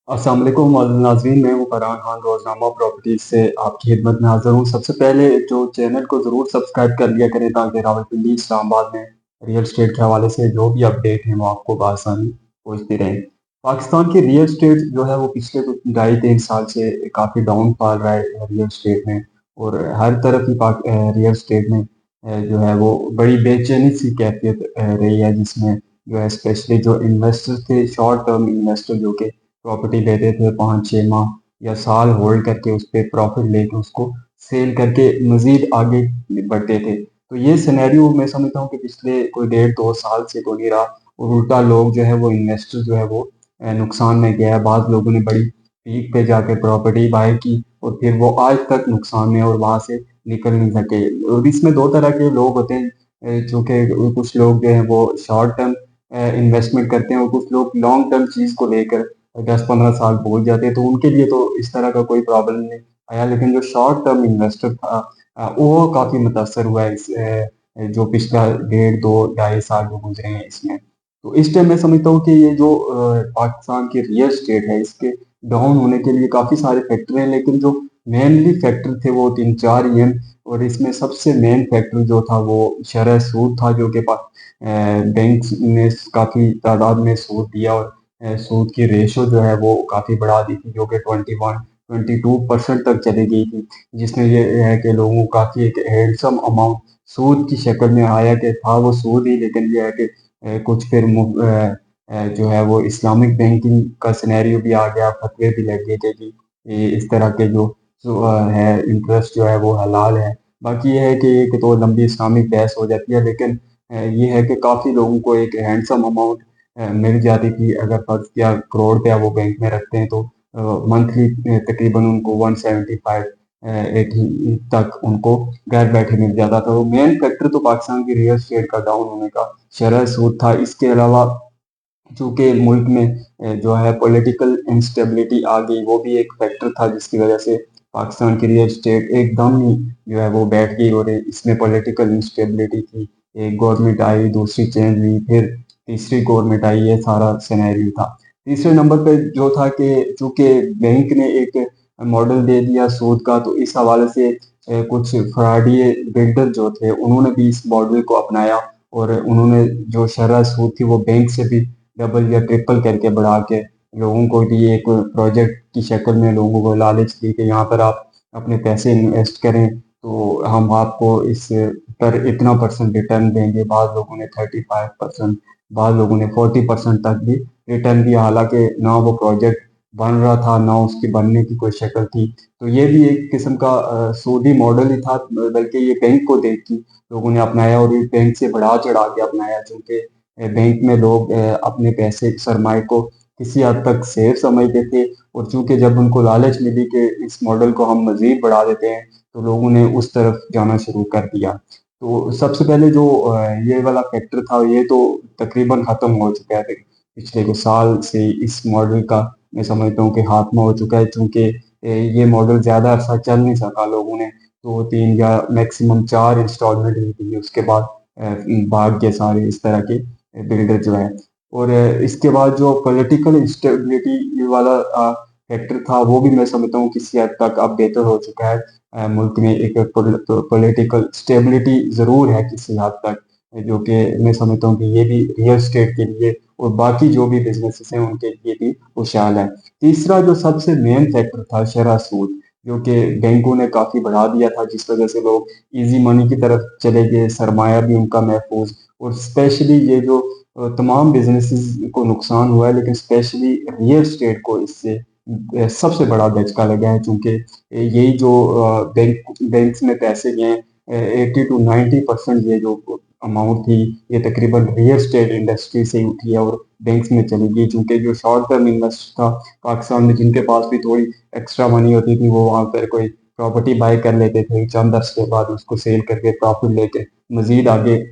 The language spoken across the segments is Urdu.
السلام علیکم معزز ناظرین، میں ہوں فرحان خان روزنامہ پراپرٹیز سے آپ کی خدمت میں حاضر ہوں۔ سب سے پہلے جو چینل کو ضرور سبسکرائب کر لیا کریں تاکہ راولپنڈی اسلام آباد میں ریئل اسٹیٹ کے حوالے سے جو بھی اپڈیٹ ہیں وہ آپ کو بآسانی پہنچتی رہیں۔ پاکستان کی ریئل اسٹیٹ جو ہے وہ پچھلے 2.5-3 سال سے کافی ڈاؤن فال رہا ہے ریئل اسٹیٹ میں، اور ہر طرف ہی ریئل اسٹیٹ میں جو ہے وہ بڑی بے چینی سی کیفیت رہی ہے، جس میں جو ہے اسپیشلی جو انویسٹر تھے، شارٹ ٹرم انویسٹر جو کہ پراپرٹی لیتے تھے 5-6 ماہ یا سال ہولڈ کر کے اس پہ پروفٹ لے کے اس کو سیل کر کے مزید آگے بڑھتے تھے۔ تو یہ سینیریو میں سمجھتا ہوں کہ پچھلے کوئی 1.5-2 سال سے تو نہیں رہا، اور الٹا لوگ جو ہے وہ انویسٹر جو ہے وہ نقصان میں گیا ہے۔ بعض لوگوں نے بڑی پیک پہ جا کے پراپرٹی بائی کی اور پھر وہ آج تک نقصان میں اور وہاں سے نکل نہیں سکے۔ اور اس میں دو طرح کے لوگ ہوتے ہیں، چونکہ کچھ لوگ جو ہیں وہ شارٹ ٹرم انویسٹمنٹ کرتے ہیں اور کچھ لوگ لانگ ٹرم چیز کو لے کر 10-15 سال پہنچ جاتے ہیں، تو ان کے لیے تو اس طرح کا کوئی پرابلم نہیں آیا۔ لیکن جو شارٹ ٹرم انویسٹر تھا وہ کافی متاثر ہوا ہے اس جو پچھلا 1.5-2-2.5 سال جو گزرے ہیں اس میں۔ تو اس ٹائم میں سمجھتا ہوں کہ یہ جو پاکستان کی ریئل اسٹیٹ ہے، اس کے ڈاؤن ہونے کے لیے کافی سارے فیکٹر ہیں، لیکن جو مینلی فیکٹر تھے وہ 3-4 ہی ہیں۔ اور اس میں سب سے مین فیکٹر جو تھا وہ شرح سود تھا، جو کہ بینکس نے کافی تعداد میں سود دیا، اور سود کی ریشو جو ہے وہ کافی بڑھا دی تھی، جو کہ 21-22% تک چلی گئی تھی، جس میں یہ ہے کہ لوگوں کو کافی ایک ہینڈسم اماؤنٹ سود کی شکل میں آیا، کہ تھا وہ سود ہی، لیکن یہ ہے کہ کچھ پھر جو ہے وہ اسلامک بینکنگ کا سینیریو بھی آ گیا، فتوے بھی لگ گئے کہ اس طرح کے جو ہے انٹرسٹ جو ہے وہ حلال ہے۔ باقی یہ ہے کہ ایک تو لمبی اسلامک بحث ہو جاتی ہے، لیکن یہ ہے کہ کافی لوگوں کو ایک ہینڈسم اماؤنٹ مل جاتی تھی۔ اگر فرض کیا کروڑ روپیہ وہ بینک میں رکھتے ہیں تو منتھلی تقریباً ان کو 175-80 تک ان کو گھر بیٹھے مل جاتا تھا۔ مین فیکٹر تو پاکستان کی ریئل اسٹیٹ کا ڈاؤن ہونے کا شرح سود تھا۔ اس کے علاوہ چونکہ ملک میں جو ہے پولیٹیکل انسٹیبلٹی آ گئی، وہ بھی ایک فیکٹر تھا جس کی وجہ سے پاکستان کی ریئل اسٹیٹ ایک دم ہی جو ہے وہ بیٹھ گئی، اور اس میں پولیٹیکل انسٹیبلٹی تھی۔ ایک گورنمنٹ آئی، دوسری چینج ہوئی، پھر تیسری گورنمنٹ آئی، یہ سارا سینیریو تھا۔ تیسرے نمبر پہ جو تھا کہ چونکہ بینک نے ایک ماڈل دے دیا سود کا، تو اس حوالے سے کچھ فراڈی بلڈر جو تھے انہوں نے بھی اس ماڈل کو اپنایا، اور انہوں نے جو شرح سود تھی وہ بینک سے بھی ڈبل یا ٹرپل کر کے بڑھا کے لوگوں کو بھی ایک پروجیکٹ کی شکل میں لوگوں کو لالچ دی کہ یہاں پر آپ اپنے پیسے انویسٹ کریں تو ہم آپ کو اس پر اتنا % ریٹرن دیں گے۔ بعض لوگوں نے 35%، بعض لوگوں نے 40% تک بھی ریٹرن دیا، حالانکہ نہ وہ پروجیکٹ بن رہا تھا، نہ اس کی بننے کی کوئی شکل تھی۔ تو یہ بھی ایک قسم کا سودی ماڈل ہی تھا، بلکہ یہ بینک کو دیکھ کے لوگوں نے اپنایا، اور یہ بینک سے بڑھا چڑھا کے اپنایا، چونکہ بینک میں لوگ اپنے پیسے سرمائے کو کسی حد تک سیف سمجھتے تھے، اور چونکہ جب ان کو لالچ ملی کہ اس ماڈل کو ہم مزید بڑھا دیتے ہیں تو لوگوں نے اس طرف جانا شروع کر دیا۔ تو سب سے پہلے جو یہ والا فیکٹر تھا یہ تو تقریباً ختم ہو چکا ہے، پچھلے کچھ سال سے اس ماڈل کا میں سمجھتا ہوں کہ خاتمہ ہو چکا ہے، چونکہ یہ ماڈل زیادہ عرصہ چل نہیں سکا۔ لوگوں نے 2-3 یا میکسیمم 4 انسٹالمنٹ دی تھی، اس کے بعد بھاگ کے سارے اس طرح کے بلڈر جو ہے۔ اور اس کے بعد جو پولیٹیکل انسٹیبلٹی والا فیکٹر تھا وہ بھی میں سمجھتا ہوں کسی حد تک اب بہتر ہو چکا ہے۔ ملک میں ایک پولیٹیکل اسٹیبلٹی ضرور ہے کسی حد تک، جو کہ میں سمجھتا ہوں کہ یہ بھی ریئل اسٹیٹ کے لیے اور باقی جو بھی بزنسز ہیں ان کے لیے بھی خوشحال ہے۔ تیسرا جو سب سے مین فیکٹر تھا شرح سود، جو کہ بینکوں نے کافی بڑھا دیا تھا، جس وجہ سے لوگ ایزی منی کی طرف چلے گئے، سرمایہ بھی ان کا محفوظ، اور اسپیشلی یہ جو تمام بزنسز کو نقصان ہوا ہے، لیکن اسپیشلی ریئل اسٹیٹ کو اس سے سب سے بڑا دھچکا لگا ہے، چونکہ یہی جو بینکس میں پیسے گئے ہیں 80-90% یہ جو اماؤنٹ تھی یہ تقریباً ریئل اسٹیٹ انڈسٹری سے ہی اٹھی ہے اور بینکس میں چلی گئی، چونکہ جو شارٹ ٹرم انویسٹر تھا پاکستان میں، جن کے پاس بھی تھوڑی ایکسٹرا منی ہوتی تھی، وہ وہاں پر کوئی پراپرٹی بائی کر لیتے تھے، چند عرصے کے بعد اس کو سیل کر کے پروفٹ لے کے مزید آگے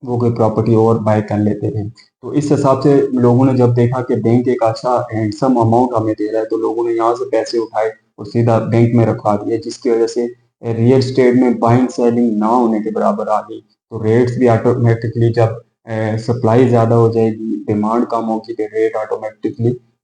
وہ کوئی پراپرٹی اور بائی کر لیتے تھے۔ تو اس حساب سے لوگوں نے جب دیکھا کہ بینک ایک اچھا ہینڈسم اماؤنٹ ہمیں دے رہا ہے، تو لوگوں نے یہاں سے پیسے اٹھائے اور سیدھا بینک میں رکھوا دیے، جس کی وجہ سے ریئل اسٹیٹ میں بائنگ سیلنگ نہ ہونے کے برابر آ گئی۔ تو ریٹس بھی آٹومیٹکلی، جب سپلائی زیادہ ہو جائے گی، ڈیمانڈ کم ہوگی، تو ریٹ آٹومیٹکلی